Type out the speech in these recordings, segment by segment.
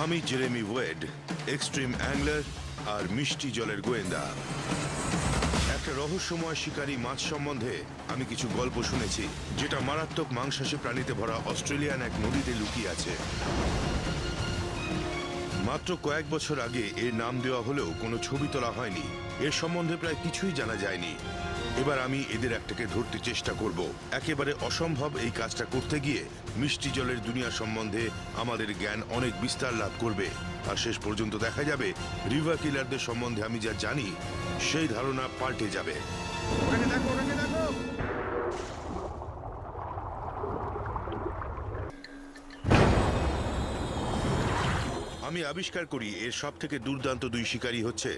আমি Jeremy ওয়েড, extreme angler আর মিষ্টি জলের গোয়েন্দা। একটা রহস্যময় শিকারী মাছ সম্বন্ধে আমি কিছু গল্প শুনেছি, যেটা মারাত্মক মাংসাশী প্রাণীতে ভরা অস্ট্রেলিয়ান এক নদীতে লুকিয়ে আছে। মাত্র কয়েক বছর আগে এর নাম দেওয়া হলেও কোনো ছবি তোলা হয়নি। এর সম্বন্ধে প্রায় কিছুই জানা যায়নি। এবার আমি এদের একটাকে ধরতে চেষ্টা করব। একেবারে অসম্ভব এই কাজটা করতে গিয়ে মিষ্টি জলের দুনিয়া সম্বন্ধে আমাদের জ্ঞান অনেক বিস্তার লাভ করবে, আর শেষ পর্যন্ত দেখা যাবে রিভার কিলারদের সম্বন্ধে আমি যা জানি সেই ধারণা পাল্টে যাবে। আমি আবিষ্কার করি এর সব থেকে দুর্দান্ত দুই শিকারী হচ্ছে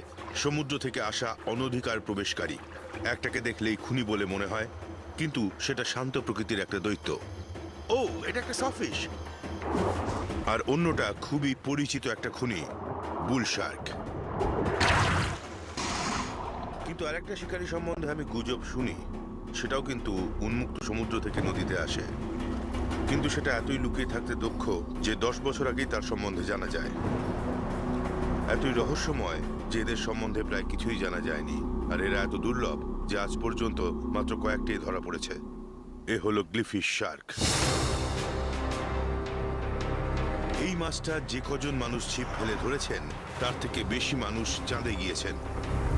সমুদ্র থেকে আসা অনধিকার প্রবেশকারী। একটাকে দেখলেই খুনি বলে মনে হয়, কিন্তু সেটা শান্ত প্রকৃতির একটা দৈত্য। ও, এটা একটা সফিশ। আর অন্যটা খুবই পরিচিত একটা খুনি, বুল শার্ক। কিন্তু আরেকটা শিকারী সম্বন্ধে আমি গুজব শুনি, সেটাও কিন্তু উন্মুক্ত সমুদ্র থেকে নদীতে আসে। কিন্তু সেটা এতই লুকিয়ে থাকতে দক্ষ যে 10 বছর আগেই তার সম্বন্ধে জানা যায়। এতই রহস্যময় যে এদের সম্বন্ধে প্রায় কিছুই জানা যায়নি, আর এরা এত দুর্লভ যে আজ পর্যন্ত মাত্র কয়েকটি ধরা পড়েছে। এ হলো গ্লিফিশ শার্ক। এই মাছটা যে কজন মানুষ ছিপ ফেলে ধরেছেন তার থেকে বেশি মানুষ চাঁদে গিয়েছেন,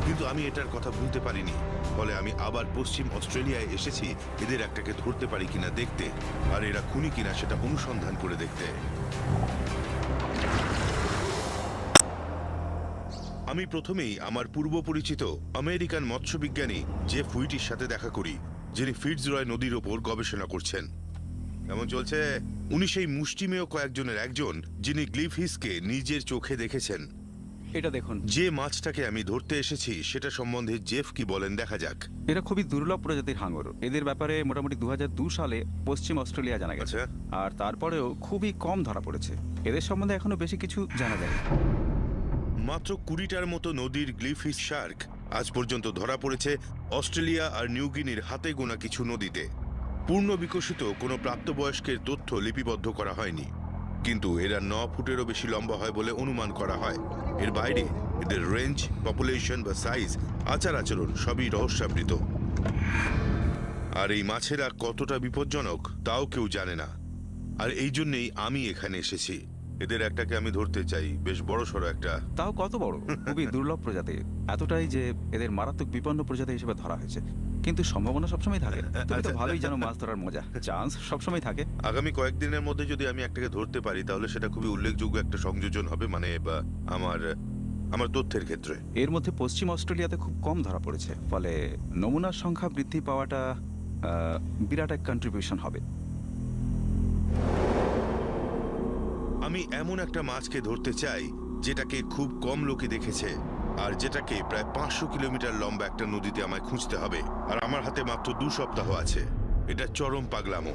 কিন্তু আমি এটার কথা ভুলতে পারিনি। ফলে আমি আবার পশ্চিম অস্ট্রেলিয়ায় এসেছি এদের একটাকে ধরতে পারি কিনা দেখতে, আর এরা খুনি কিনা সেটা অনুসন্ধান করে দেখতে। আমি প্রথমেই আমার পূর্ব পরিচিত আমেরিকান মৎস্যবিজ্ঞানী জেফ হুইটির সাথে দেখা করি, যিনি ফিটজরয় নদীর ওপর গবেষণা করছেন। কেমন চলছে? উনি সেই মুষ্টিমেয় কয়েকজনের একজন যিনি গ্লিফিসকে নিজের চোখে দেখেছেন। এটা দেখুন, যে মাছটাকে আমি ধরতে এসেছি সেটা সম্বন্ধে জেফ কি বলেন দেখা যাক। এরা খুবই দুর্লভ প্রজাতির হাঙর। এদের ব্যাপারে মোটামুটি 2002 সালে পশ্চিম অস্ট্রেলিয়া জানা গেছে, আর তারপরেও খুবই কম ধরা পড়েছে। এদের সম্বন্ধে এখনো বেশি কিছু জানা যায়নি। মাত্র 20টার মতো নদীর গ্লিফিশ শার্ক আজ পর্যন্ত ধরা পড়েছে অস্ট্রেলিয়া আর নিউগিনির হাতে গোনা কিছু নদীতে। পূর্ণ বিকশিত কোনো প্রাপ্তবয়স্কের তথ্য লিপিবদ্ধ করা হয়নি, কিন্তু এরা 9 ফুটেরও বেশি লম্বা হয় বলে অনুমান করা হয়। এর বাইরে এদের রেঞ্জ, পপুলেশন বা সাইজ, আচার আচরণ সবই রহস্যাবৃত। আর এই মাছেরা কতটা বিপজ্জনক তাও কেউ জানে না। আর এই জন্যেই আমি এখানে এসেছি। এদের একটাকে আমি ধরতে চাই, বেশ বড়সড় একটা। তাও কত বড়! খুবই দুর্লভ প্রজাতি, এতটাই যে এদের মারাত্মক বিপন্ন প্রজাতি হিসেবে ধরা হয়েছে। কিন্তু সম্ভাবনা সবসময় থাকে। তুমি তো ভালোই জানো মাছ ধরার মজা, চান্স সবসময় থাকে। আগামী কয়েকদিনের মধ্যে যদি আমি একটাকে ধরতে পারি তাহলে সেটা খুবই উল্লেখযোগ্য একটা সংযোজন হবে, মানে আমার তথ্যের ক্ষেত্রে। এর মধ্যে পশ্চিম অস্ট্রেলিয়াতে খুব কম ধরা পড়েছে, ফলে নমুনার সংখ্যা বৃদ্ধি পাওয়াটা বিরাট এক কন্ট্রিবিউশন হবে। আমি এমন একটা মাছকে ধরতে চাই যেটাকে খুব কম লোকে দেখেছে, আর যেটাকে প্রায় 500 কিলোমিটার লম্বা একটা নদীতে আমায় খুঁজতে হবে। আর আমার হাতে মাত্র 2 সপ্তাহ আছে। এটা চরম পাগলামো।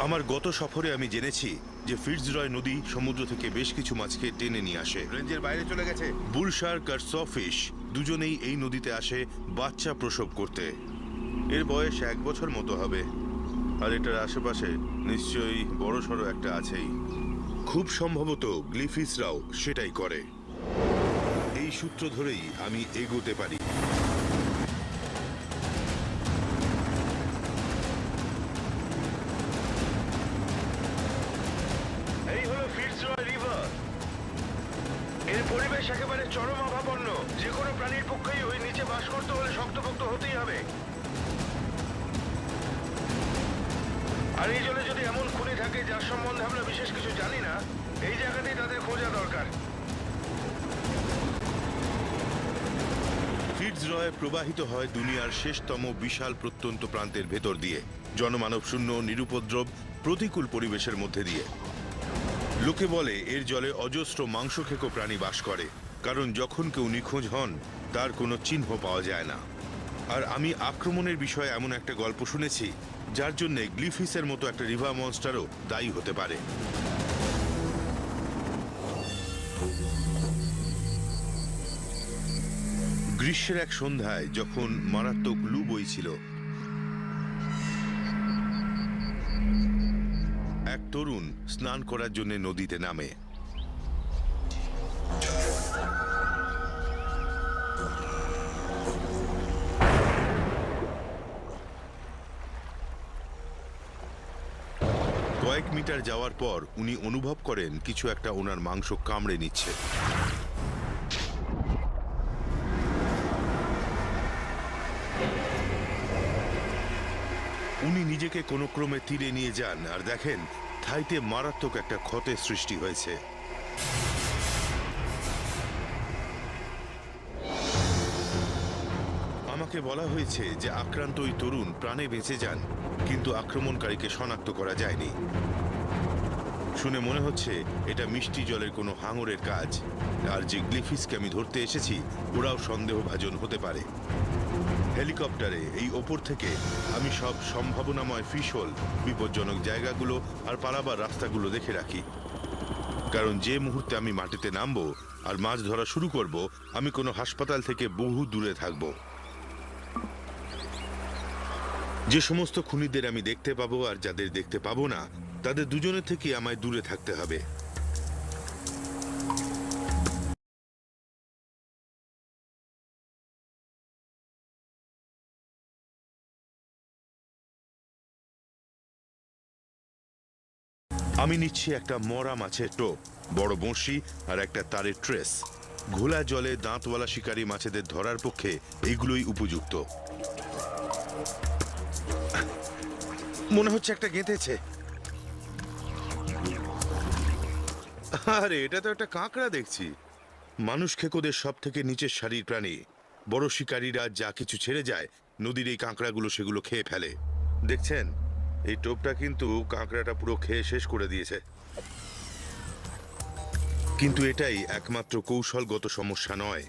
আমার গত সফরে আমি জেনেছি যে ফিটজরয় নদী সমুদ্র থেকে বেশ কিছু মাছকে টেনে নিয়ে আসে, রেঞ্জের বাইরে চলে গেছে। বুল শার্ক আর সফিশ দুজনেই এই নদীতে আসে বাচ্চা প্রসব করতে। এর বয়স 1 বছর মতো হবে, আর এটার আশেপাশে নিশ্চয়ই বড়সড় একটা আছেই। খুব সম্ভবত গ্লিফিসরাও সেটাই করে। এই সূত্র ধরেই আমি এগোতে পারি। এই হলো ফিটজরয় রিভার। এর পরিবেশ একেবারে চরম অভাবন্য। যে কোনো প্রাণীর পক্ষেই ওই নিচে বাস করতে হলে শক্তপোক্ত হতেই হবে। আর এই জলে যদি এমন খুনি থাকে যার সম্বন্ধে আমরা বিশেষ কিছু জানি না, এই জায়গাতেই তাদের খোঁজা দরকার। ফিটজরয় প্রবাহিত হয় দুনিয়ার শেষতম বিশাল প্রত্যন্ত প্রান্তের ভেতর দিয়ে, জনমানব শূন্য, নিরুপদ্রব, প্রতিকূল পরিবেশের মধ্যে দিয়ে। লোকে বলে এর জলে অজস্র মাংসখেকো প্রাণী বাস করে, কারণ যখন কেউ নিখোঁজ হন তার কোনো চিহ্ন পাওয়া যায় না। আর আমি আক্রমণের বিষয়ে এমন একটা গল্প শুনেছি যার জন্য গ্লিফিসের মতো একটা রিভার মনস্টারও দায়ী হতে পারে। গ্রীষ্মের এক সন্ধ্যায় যখন মারাত্মক লু বইছিল, এক তরুণ স্নান করার জন্য নদীতে নামে। কয়েক মিটার যাওয়ার পর উনি অনুভব করেন কিছু একটা ওনার মাংস কামড়ে নিচ্ছে। উনি নিজেকে কোনো ক্রমে তীরে নিয়ে যান আর দেখেন থাইতে মারাত্মক একটা ক্ষতের সৃষ্টি হয়েছে। আমাকে বলা হয়েছে যে আক্রান্ত ওই তরুণ প্রাণে বেঁচে যান, কিন্তু আক্রমণকারীকে শনাক্ত করা যায়নি। শুনে মনে হচ্ছে এটা মিষ্টি জলের কোনো হাঙরের কাজ, আর যে গ্লিফিসকে আমি ধরতে এসেছি ওরাও সন্দেহভাজন হতে পারে। হেলিকপ্টারে এই ওপর থেকে আমি সব সম্ভাবনাময় ফিশহোল, বিপজ্জনক জায়গাগুলো আর পালাবার রাস্তাগুলো দেখে রাখি, কারণ যে মুহূর্তে আমি মাটিতে নামবো আর মাছ ধরা শুরু করব, আমি কোনো হাসপাতাল থেকে বহু দূরে থাকব। যে সমস্ত খুনিদের আমি দেখতে পাবো আর যাদের দেখতে পাবো না, তাদের দুজনের থেকে আমায় দূরে থাকতে হবে। আমি নিচ্ছি একটা মরা মাছের টোপ, বড় বঁড়শি আর একটা তারের ট্রেস। ঘোলা জলে দাঁতওয়ালা শিকারী মাছেদের ধরার পক্ষে এইগুলোই উপযুক্ত। মনে হচ্ছে একটা গেঁথেছে। আরে এটা তো একটা কাঁকড়া দেখছি। মানুষ খেকোদের সব থেকে নিচের সারির প্রাণী। বড় শিকারীরা যা কিছু ছেড়ে যায়, নদীর এই কাঁকড়াগুলো সেগুলো খেয়ে ফেলে। দেখছেন, এই টোপটা কিন্তু কাঁকড়াটা পুরো খেয়ে শেষ করে দিয়েছে। কিন্তু এটাই একমাত্র কৌশলগত সমস্যা নয়।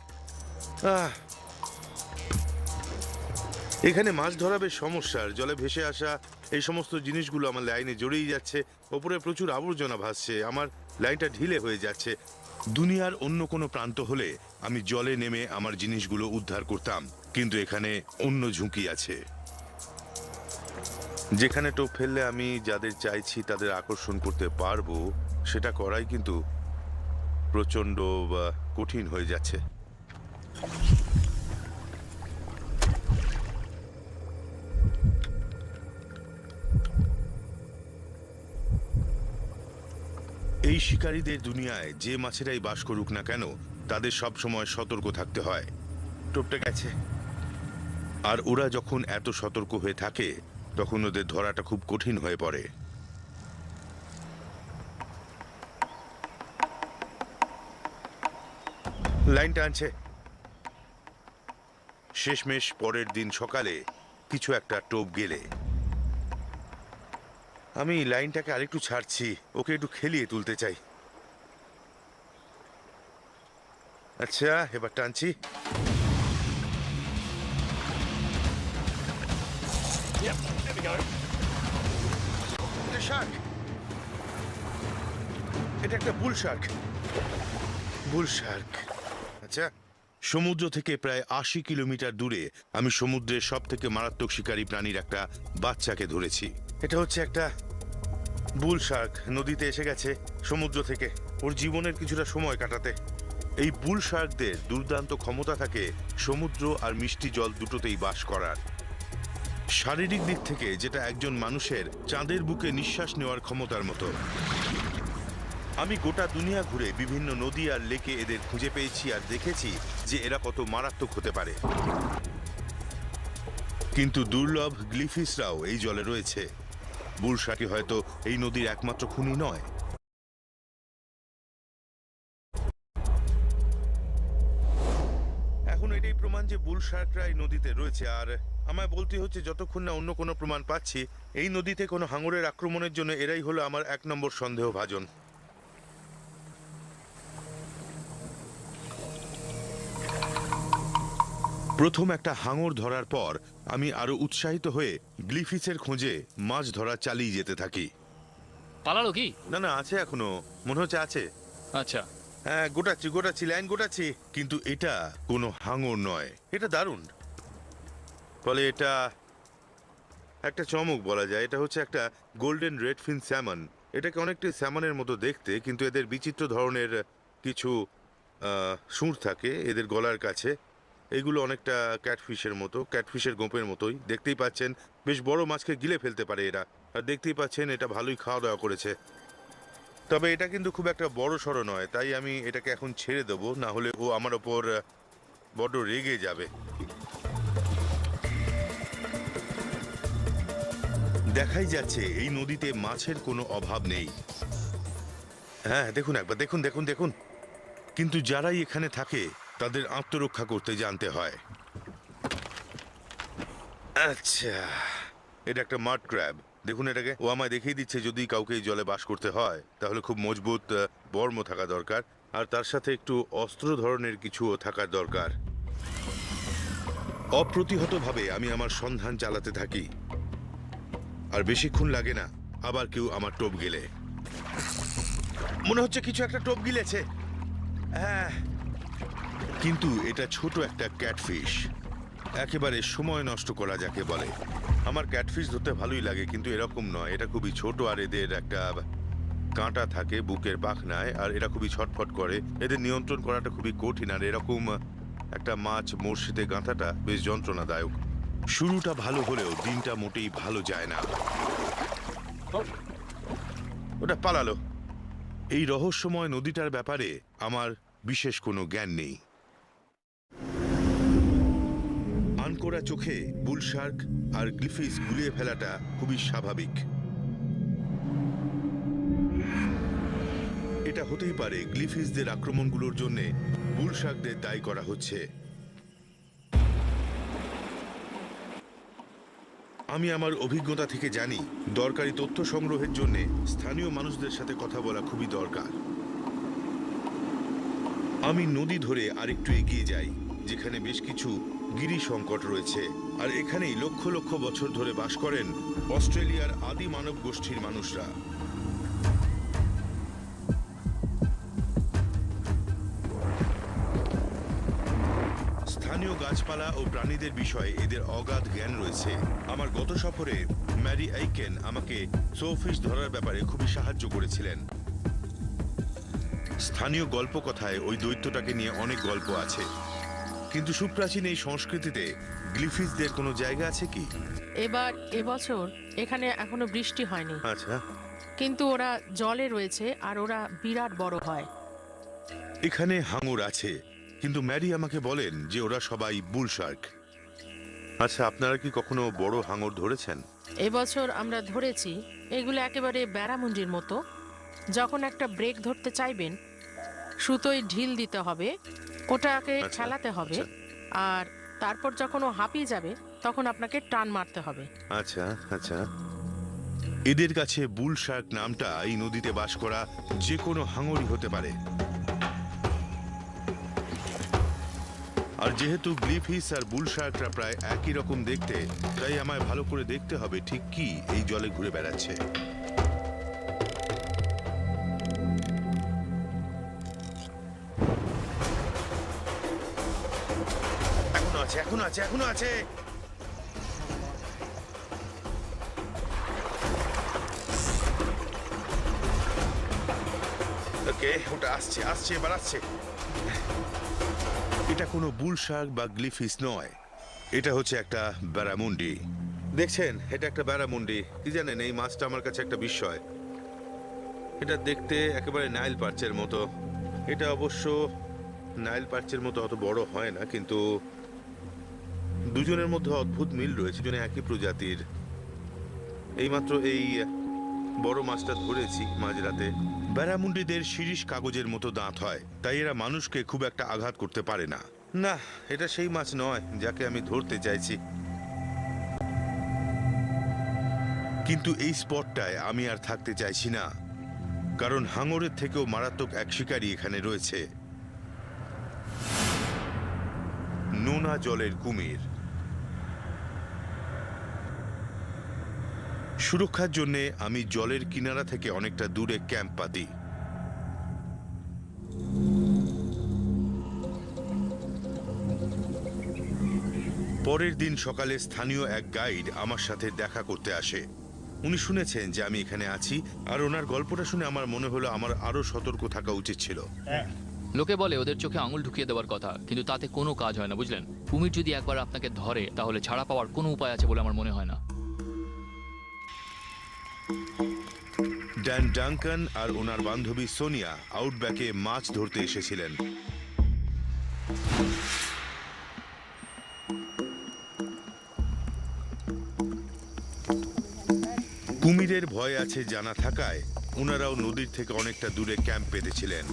এখানে মাছ ধরা বেশ সমস্যার। জলে ভেসে আসা এই সমস্ত জিনিসগুলো আমার লাইনে জড়িয়ে যাচ্ছে। ওপরে প্রচুর আবর্জনা ভাসছে, আমার লাইনটা ঢিলে হয়ে যাচ্ছে। দুনিয়ার অন্য কোনো প্রান্ত হলে আমি জলে নেমে আমার জিনিসগুলো উদ্ধার করতাম, কিন্তু এখানে অন্য ঝুঁকি আছে। যেখানে টোপ ফেললে আমি যাদের চাইছি তাদের আকর্ষণ করতে পারবো, সেটা করাই কিন্তু প্রচণ্ড কঠিন হয়ে যাচ্ছে। এই শিকারীদের দুনিয়ায় যে মাছেরাই বাস করুক না কেন, তাদের সব সময় সতর্ক থাকতে হয়। টোপটা গেছে। আর ওরা যখন এত সতর্ক হয়ে থাকে, তখন ওদের ধরাটা খুব কঠিন হয়ে পড়ে। লাইন টানছে। শেষমেশ পরের দিন সকালে কিছু একটা টোপ গেলে আমি লাইনটাকে আরেকটু ছাড়ছি, ওকে একটু খেলিয়ে তুলতে চাই। আচ্ছা, এবার টানছি। শার্ক, এটা একটা বুল শার্ক। বুল শার্ক। আচ্ছা, সমুদ্র থেকে প্রায় ৮০ কিলোমিটার দূরে আমি সমুদ্রের সব থেকে মারাত্মক শিকারী প্রাণীর একটা বাচ্চাকে ধরেছি। এটা হচ্ছে একটা বুল শার্ক। নদীতে এসে গেছে সমুদ্র থেকে ওর জীবনের কিছুটা সময় কাটাতে। এই বুল শার্কদের দুর্দান্ত ক্ষমতা থাকে সমুদ্র আর মিষ্টি জল দুটোতেই বাস করার। শারীরিক দিক থেকে যেটা একজন মানুষের চাঁদের বুকে নিঃশ্বাস নেওয়ার ক্ষমতার মতো। আমি গোটা দুনিয়া ঘুরে বিভিন্ন নদী আর লেকে এদের খুঁজে পেয়েছি আর দেখেছি যে এরা কত মারাত্মক হতে পারে। কিন্তু দুর্লভ গ্লিফিসরাও এই জলে রয়েছে। বুল শার্কই হয়তো এই নদীর একমাত্র খুনি নয়। এখন এটাই প্রমাণ যে বুল শার্করা এই নদীতে রয়েছে। আর আমায় বলতে হচ্ছে, যতক্ষণ না অন্য কোনো প্রমাণ পাচ্ছি, এই নদীতে কোনো হাঙরের আক্রমণের জন্য এরাই হলো আমার ১ নম্বর সন্দেহভাজন। প্রথম একটা হাঙর ধরার পর আমি আরো উৎসাহিত হয়ে গ্লিফিসের খোঁজে মাছ ধরা চালিয়ে যেতে থাকি। পালালো কি? না না, আছে এখনো, মনে হচ্ছে আছে। আচ্ছা, হ্যাঁ, গোটাচ্ছি লাইন গোটাচ্ছি। কিন্তু এটা কোনো হাঙর নয়। এটা দারুণ। ফলে এটা একটা চমক বলা যায়। এটা হচ্ছে একটা গোল্ডেন রেডফিন স্যামন। এটাকে অনেকটাই স্যামনের মতো দেখতে, কিন্তু এদের বিচিত্র ধরনের কিছু সুর থাকে এদের গলার কাছে। এইগুলো অনেকটা ক্যাটফিশের মতো, ক্যাটফিশের গোঁপের মতোই। দেখতেই পাচ্ছেন বেশ বড় মাছকে গিলে ফেলতে পারে এরা। আর দেখতেই পাচ্ছেন এটা ভালোই খাওয়া দাওয়া করেছে। তবে এটা কিন্তু খুব একটা বড় সড়ো নয়, তাই আমি এটাকে এখন ছেড়ে দেবো, না হলে ও আমার ওপর বড্ড রেগে যাবে। দেখাই যাচ্ছে এই নদীতে মাছের কোনো অভাব নেই। হ্যাঁ দেখুন একবার, দেখুন দেখুন দেখুন। কিন্তু যারাই এখানে থাকে তাদের আত্মরক্ষা করতে জানতে হয়। আচ্ছা, এটা একটা মাড ক্র্যাব। দেখুন এটাকে, ও আমায় দেখিয়ে দিচ্ছে যদি কাউকে এই জলে বাস করতে হয় তাহলে খুব মজবুত বর্ম থাকা দরকার, আর তার সাথে একটু অস্ত্র ধরনের কিছুও থাকার দরকার। অপ্রতিহতভাবে আমি আমার সন্ধান চালাতে থাকি, আর বেশিক্ষণ লাগে না আবার কেউ আমার টোপ গেলে। মনে হচ্ছে কিছু একটা টোপ গিলেছে। হ্যাঁ, কিন্তু এটা ছোট একটা ক্যাটফিশ, একেবারে সময় নষ্ট করা যাকে বলে। আমার ক্যাটফিশ ধরতে ভালোই লাগে, কিন্তু এরকম নয়। এটা খুবই ছোট, আর এদের একটা কাঁটা থাকে বুকের পাখনায়, আর এরা খুবই ছটফট করে। এদের নিয়ন্ত্রণ করাটা খুবই কঠিন, আর এরকম একটা মাছ মসজিদে গাঁথাটা বেশ যন্ত্রণাদায়ক। শুরুটা ভালো হলেও দিনটা মোটেই ভালো যায় না। ওটা পালালো। এই রহস্যময় নদীটার ব্যাপারে আমার বিশেষ কোনো জ্ঞান নেই। আনকোরা চোখে বুল শার্ক আর গ্লিফিস গুলিয়ে ফেলাটা খুবই স্বাভাবিক। এটা হতেই পারে গ্লিফিসদের আক্রমণগুলোর জন্য বুল শার্কদের দায়ী করা হচ্ছে। আমি আমার অভিজ্ঞতা থেকে জানি দরকারি তথ্য সংগ্রহের জন্য স্থানীয় মানুষদের সাথে কথা বলা খুবই দরকার। আমি নদী ধরে আরেকটু এগিয়ে যাই, যেখানে বেশ কিছু গিরি সংকট রয়েছে, আর এখানেই লক্ষ লক্ষ বছর ধরে বাস করেন অস্ট্রেলিয়ার আদি মানব গোষ্ঠীর মানুষরা। স্থানীয় গাছপালা ও প্রাণীদের বিষয়ে এদের অগাধ জ্ঞান রয়েছে। আমার গত সফরে ম্যারি আইকেন আমাকে সোফিশ ধরার ব্যাপারে খুবই সাহায্য করেছিলেন। স্থানীয় গল্পকথায় ওই দৈত্যটাকে নিয়ে অনেক গল্প আছে, কিন্তু সুপ্রাচীন এই সংস্কৃতিতে গ্লিফিসদের কোনো জায়গা আছে কি? এবছর এখানে এখনো বৃষ্টি হয়নি, আচ্ছা, কিন্তু ওরা জলে রয়েছে আর ওরা বিরাট বড় হয়। এখানে হাঙর আছে, কিন্তু ম্যারি আমাকে বলেন যে ওরা সবাই বুল শার্ক। আচ্ছা, আপনারা কি কখনো বড় হাঙর ধরেছেন? এবছর আমরা ধরেছি। এগুলো একেবারে ব্যারামুন্ডির মতো। যখন একটা ব্রেক ধরতে চাইবেন, সুতোয় ঢিল দিতে হবে, ওটাকে আচ্ছা, খেলাতে হবে, আচ্ছা। আর তারপর যখন ও হাঁপিয়ে যাবে তখন আপনাকে টান মারতে হবে। আচ্ছা আচ্ছা, এদের কাছে বুল শার্ক নামটা এই নদীতে বাস করা যে কোনো হাঙরই হতে পারে। আর যেহেতু গ্লিফিস আর বুল শার্করা প্রায় একই রকম দেখতে, তাই আমায় ভালো করে দেখতে হবে ঠিক কি এই জলে ঘুরে বেড়াচ্ছে। এখনো আছে, এখনো আছে, এখনো আছে। ওকে, ওটা আসছে, আসছে, এবার আসছে। এটা কোনো বুল শার্ক বা গ্লিফিস নয়, এটা হচ্ছে একটা ব্যারামুন্ডি। দেখছেন, এটা একটা ব্যারামুন্ডি। কি জানেন, এই মাছটা আমার কাছে একটা বিস্ময়। এটা দেখতে একেবারে নাইল পার্চের মতো। এটা অবশ্য নাইল পার্চের মতো অত বড় হয় না, কিন্তু দুজনের মধ্যে অদ্ভুত মিল রয়েছে। দুজনে একই প্রজাতির। এইমাত্র এই বড় মাছটা ধরেছি মাঝরাতে। ব্যারামুন্ডিদের শিরীষ কাগজের মতো দাঁত হয়, তাই এরা মানুষকে খুব একটা আঘাত করতে পারে না। না, এটা সেই মাছ নয় যাকে আমি ধরতে চাইছি। কিন্তু এই স্পটটায় আমি আর থাকতে চাইছি না, কারণ হাঙরের থেকেও মারাত্মক এক শিকারী এখানে রয়েছে। নোনা জলের কুমির। সুরক্ষার জন্য আমি জলের কিনারা থেকে অনেকটা দূরে ক্যাম্প পাতি। পরের দিন সকালে স্থানীয় এক গাইড আমার সাথে দেখা করতে আসে। উনি শুনেছেন যে আমি এখানে আছি, আর ওনার গল্পটা শুনে আমার মনে হলো আমার আরো সতর্ক থাকা উচিত ছিল। লোকে বলে ওদের চোখে আঙুল ঢুকিয়ে দেওয়ার কথা, কিন্তু তাতে কোনো কাজ হয় না, বুঝলেন? কুমির যদি একবার আপনাকে ধরে তাহলে ছাড়া পাওয়ার কোনো উপায় আছে বলে আমার মনে হয় না। ড্যান ডাঙ্কান আর ওনার বান্ধবী সোনিয়া আউটব্যাকে মাছ ধরতে এসেছিলেন। কুমিরের ভয় আছে জানা থাকায় ওনারাও নদীর থেকে অনেকটা দূরে ক্যাম্প পেতেছিলেন।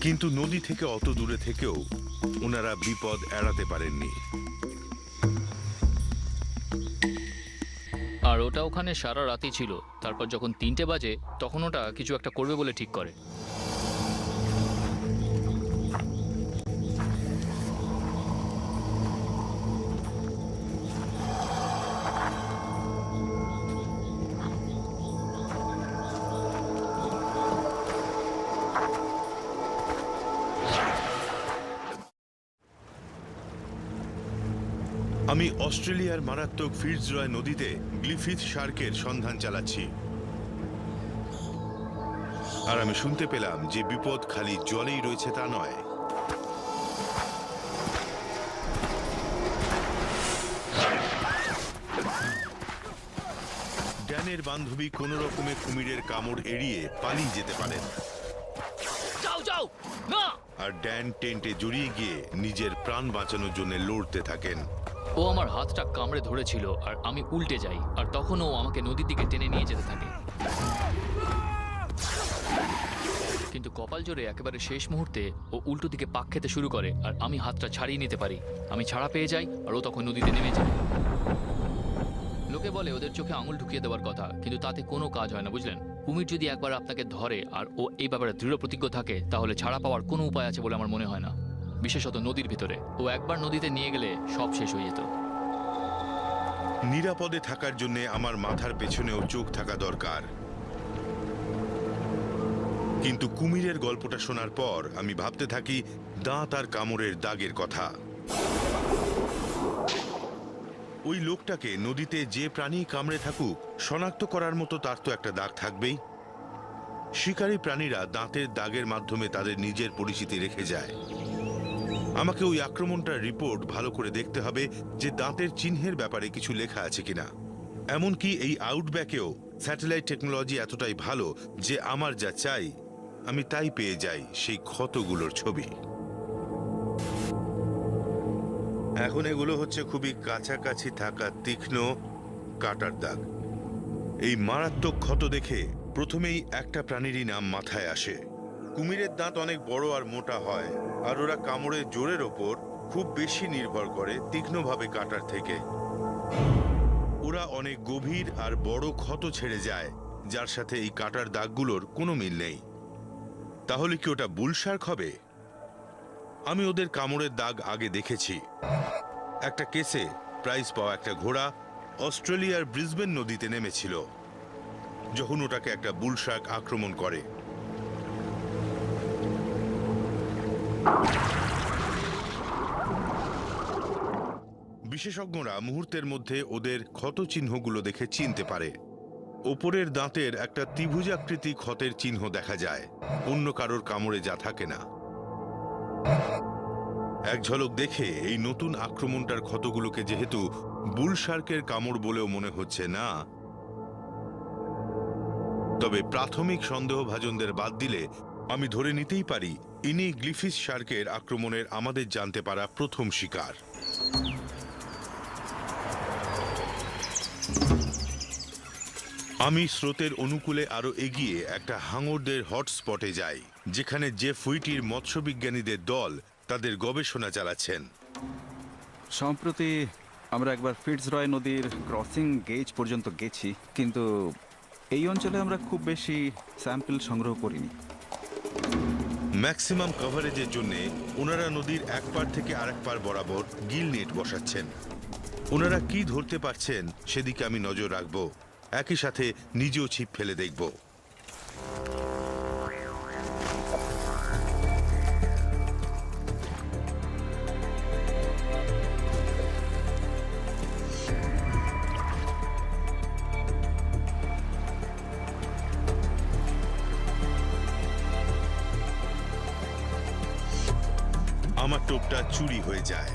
কিন্তু নদী থেকে অত দূরে থেকেও ওনারা বিপদ এড়াতে পারেননি। আর ওটা ওখানে সারা রাতই ছিল। তারপর যখন 3টে বাজে তখন ওটা কিছু একটা করবে বলে ঠিক করে। আমি অস্ট্রেলিয়ার মারাত্মক ফিটজরয় নদীতে গ্লিফিথ শার্কের সন্ধান চালাচ্ছি, আর আমি শুনতে পেলাম যে বিপদ খালি জলেই রয়েছে তা নয়। ড্যানের বান্ধবী কোন রকমে কুমিরের কামড় এড়িয়ে পালিয়ে যেতে পারেন, যাও যাও না! আর ড্যান টেন্টে জড়িয়ে গিয়ে নিজের প্রাণ বাঁচানোর জন্য লড়তে থাকেন। ও আমার হাতটা কামড়ে ধরেছিল আর আমি উল্টে যাই, আর তখন ও আমাকে নদীর দিকে টেনে নিয়ে যেতে থাকে। কিন্তু কপাল জোরে একেবারে শেষ মুহূর্তে ও উল্টো দিকে পাক খেতে শুরু করে, আর আমি হাতটা ছাড়িয়ে নিতে পারি। আমি ছাড়া পেয়ে যাই আর ও তখন নদীতে নেমে যায়। লোকে বলে ওদের চোখে আঙুল ঢুকিয়ে দেওয়ার কথা, কিন্তু তাতে কোনো কাজ হয় না, বুঝলেন? কুমির যদি একবার আপনাকে ধরে আর ও এই ব্যাপারে দৃঢ় প্রতিজ্ঞ থাকে তাহলে ছাড়া পাওয়ার কোনো উপায় আছে বলে আমার মনে হয় না, বিশেষত নদীর ভিতরে। ও একবার নদীতে নিয়ে গেলে সব শেষ হয়ে যেত। নিরাপদে থাকার জন্য আমার মাথার পেছনেও চোখ থাকা দরকার। কিন্তু কুমিরের গল্পটা শোনার পর আমি ভাবতে থাকি দাঁত আর কামড়ের দাগের কথা। ওই লোকটাকে নদীতে যে প্রাণী কামড়ে থাকুক শনাক্ত করার মতো তার তো একটা দাগ থাকবেই। শিকারী প্রাণীরা দাঁতের দাগের মাধ্যমে তাদের নিজের পরিচিতি রেখে যায়। আমাকে ওই আক্রমণটার রিপোর্ট ভালো করে দেখতে হবে যে দাঁতের চিহ্নের ব্যাপারে কিছু লেখা আছে কিনা। এমনকি এই আউটব্যাকেও স্যাটেলাইট টেকনোলজি এতটাই ভালো যে আমার যা চাই আমি তাই পেয়ে যাই, সেই ক্ষতগুলোর ছবি। এখন এগুলো হচ্ছে খুবই কাছাকাছি থাকা তীক্ষ্ণ কাটার দাগ। এই মারাত্মক ক্ষত দেখে প্রথমেই একটা প্রাণীরই নাম মাথায় আসে। কুমিরের দাঁত অনেক বড় আর মোটা হয়, আর ওরা কামড়ের জোরের ওপর খুব বেশি নির্ভর করে তীক্ষ্ণভাবে কাটার থেকে। ওরা অনেক গভীর আর বড় ক্ষত ছেড়ে যায়, যার সাথে এই কাটার দাগগুলোর কোনো মিল নেই। তাহলে কি ওটা বুল শার্ক হবে? আমি ওদের কামড়ের দাগ আগে দেখেছি। একটা কেসে প্রাইজ পাওয়া একটা ঘোড়া অস্ট্রেলিয়ার ব্রিসবেন নদীতে নেমেছিল যখন ওটাকে একটা বুল শার্ক আক্রমণ করে। বিশেষজ্ঞরা মুহূর্তের মধ্যে ওদের ক্ষত চিহ্নগুলো দেখে চিনতে পারে। ওপরের দাঁতের একটা ত্রিভুজাকৃতি ক্ষতের চিহ্ন দেখা যায়, অন্য কারোর কামড়ে যা থাকে না। এক ঝলক দেখে এই নতুন আক্রমণটার ক্ষতগুলোকে যেহেতু বুল শার্কের কামড় বলেও মনে হচ্ছে না, তবে প্রাথমিক সন্দেহভাজনদের বাদ দিলে আমি ধরে নিতেই পারি ইনি গ্লিফিথ শার্কের আক্রমণের আমাদের জানতে পারা প্রথম শিকার। আমি স্রোতের অনুকূলে আরো এগিয়ে একটা হাঙরদের হটস্পটে যাই, যেখানে জেফ হুইটির মৎস্যবিজ্ঞানীদের দল তাদের গবেষণা চালাচ্ছেন। সম্প্রতি আমরা একবার ফিটজরয় নদীর ক্রসিং গেজ পর্যন্ত গেছি, কিন্তু এই অঞ্চলে আমরা খুব বেশি স্যাম্পল সংগ্রহ করিনি। ম্যাক্সিমাম কভারেজের জন্য ওনারা নদীর এক পার থেকে আরেক পার বরাবর গিল নেট বসাচ্ছেন। ওনারা কি ধরতে পারছেন সেদিকে আমি নজর রাখবো, একই সাথে নিজেও ছিপ ফেলে দেখব। আমার টোপটা চুরি হয়ে যায়।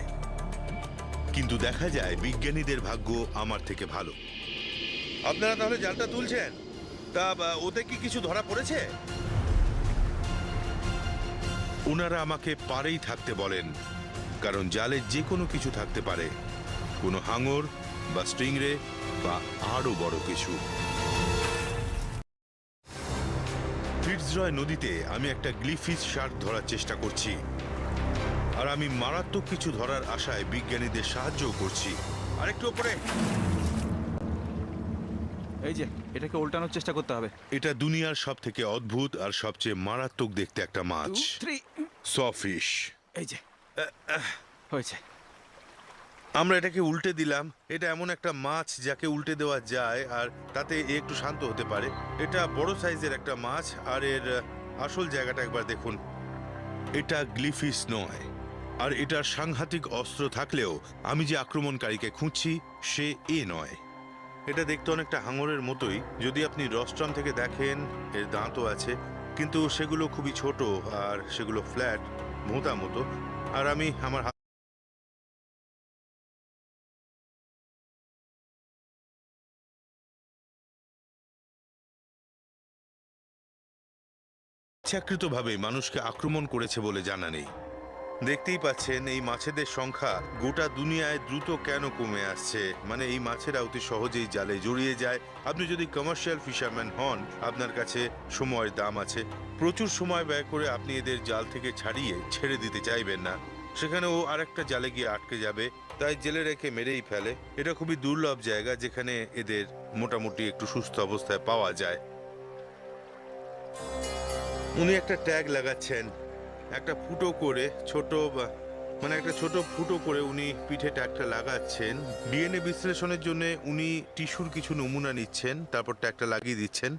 কিন্তু দেখা যায় বিজ্ঞানীদের ভাগ্য আমার থেকে ভালো। আপনারা তাহলে জালটা তুলছেন, তা ওতে কি কিছু ধরা পড়েছে? ওনারা আমাকে পারেই থাকতে বলেন, কারণ জালে যে কোনো কিছু থাকতে পারে, কোনো হাঙর বা স্টিংরে বা আরো বড় কিছু। ফিটজরয় নদীতে আমি একটা গ্লিফিশ শার্ক ধরার চেষ্টা করছি, আর আমি মারাত্মক কিছু ধরার আশায় বিজ্ঞানীদের সাহায্যও করছি। আরেকটু উপরে। এই যে এটাকে উল্টানোর চেষ্টা করতে হবে। এটা দুনিয়ার সব থেকে অদ্ভুত আর সবচেয়ে মারাত্মক দেখতে একটা মাছ, 2, 3, সফিশ। এই যে হয়েছে। আমরা এটাকে উল্টে দিলাম। এটা এমন একটা মাছ যাকে উল্টে দেওয়া যায় আর তাতে এ একটু শান্ত হতে পারে। এটা বড় সাইজের একটা মাছ, আর এর আসল জায়গাটা একবার দেখুন। এটা গ্লিফিশ নয়, আর এটার সাংঘাতিক অস্ত্র থাকলেও আমি যে আক্রমণকারীকে খুঁজছি সে এ নয়। এটা দেখতে অনেকটা হাঙরের মতোই, যদি আপনি রস্ট্রাম থেকে দেখেন। এর দাঁতও আছে, কিন্তু সেগুলো খুবই ছোট আর সেগুলো ফ্ল্যাট, ভোঁতা মতো। আর আমি আমার ইচ্ছাকৃতভাবে মানুষকে আক্রমণ করেছে বলে জানা নেই। দেখতেই পাচ্ছেন এই মাছেদের সংখ্যা গোটা দুনিয়ায় দ্রুত কেন কমে আসছে। মানে এই মাছেরা অতি সহজেই জালে জড়িয়ে যায়। আপনি যদি কমার্শিয়াল ফিশারম্যান হন, আপনার কাছে সময়ের দাম আছে। প্রচুর সময় ব্যয় করে আপনি এদের জাল থেকে ছাড়িয়ে ছেড়ে দিতে চাইবেন না, সেখানে ও আরেকটা জালে গিয়ে আটকে যাবে, তাই জেলে রেখে মেরেই ফেলে। এটা খুবই দুর্লভ জায়গা যেখানে এদের মোটামুটি একটু সুস্থ অবস্থায় পাওয়া যায়। উনি একটা ট্যাগ লাগাচ্ছেন, একটা ফুটো করে একটা ছোট ফুটো করে উনি পিঠে ট্যাগটা লাগাচ্ছেন। ডিএনএ বিশ্লেষণের জন্য উনি টিস্যুর কিছু নমুনা নিচ্ছেন, তারপর ট্যাগটা লাগিয়ে দিচ্ছেন।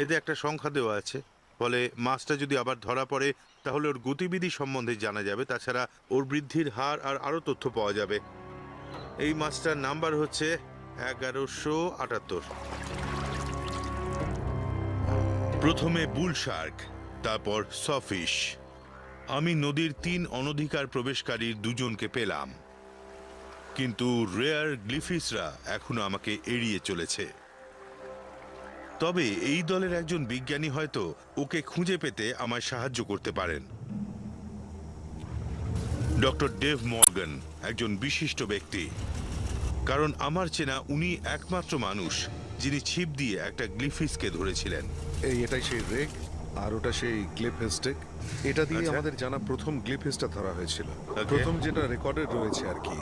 এতে একটা সংখ্যা দেওয়া আছে, ফলে মাছটা যদি আবার ধরা পড়ে তাহলে ওর গতিবিধি সম্বন্ধে জানা যাবে। তাছাড়া ওর বৃদ্ধির হার আর আরও তথ্য পাওয়া যাবে। এই মাছটার নাম্বার হচ্ছে 1178। প্রথমে বুল শার্ক, তারপর সফিশ। আমি নদীর 3 অনধিকার প্রবেশকারীর 2 জনকে পেলাম, কিন্তু রেয়ার গ্লিফিশরা এখনো আমাকে এড়িয়ে চলেছে। তবে এই দলের একজন বিজ্ঞানী হয়তো ওকে খুঁজে পেতে আমায় সাহায্য করতে পারেন। ডক্টর ডেভ মর্গান একজন বিশিষ্ট ব্যক্তি, কারণ আমার চেনা উনি একমাত্র মানুষ যিনি ছিপ দিয়ে একটা গ্লিফিশকে ধরেছিলেন। এটাই সেই রেক, আর ওটা সেই গ্লিফিস্টিক। এটা দিয়ে আচ্ছা। আমাদের জানা প্রথম গ্লিফিসটা ধরা হয়েছিল, Okay. প্রথম যেটা রেকর্ডেড রয়েছে আর কি।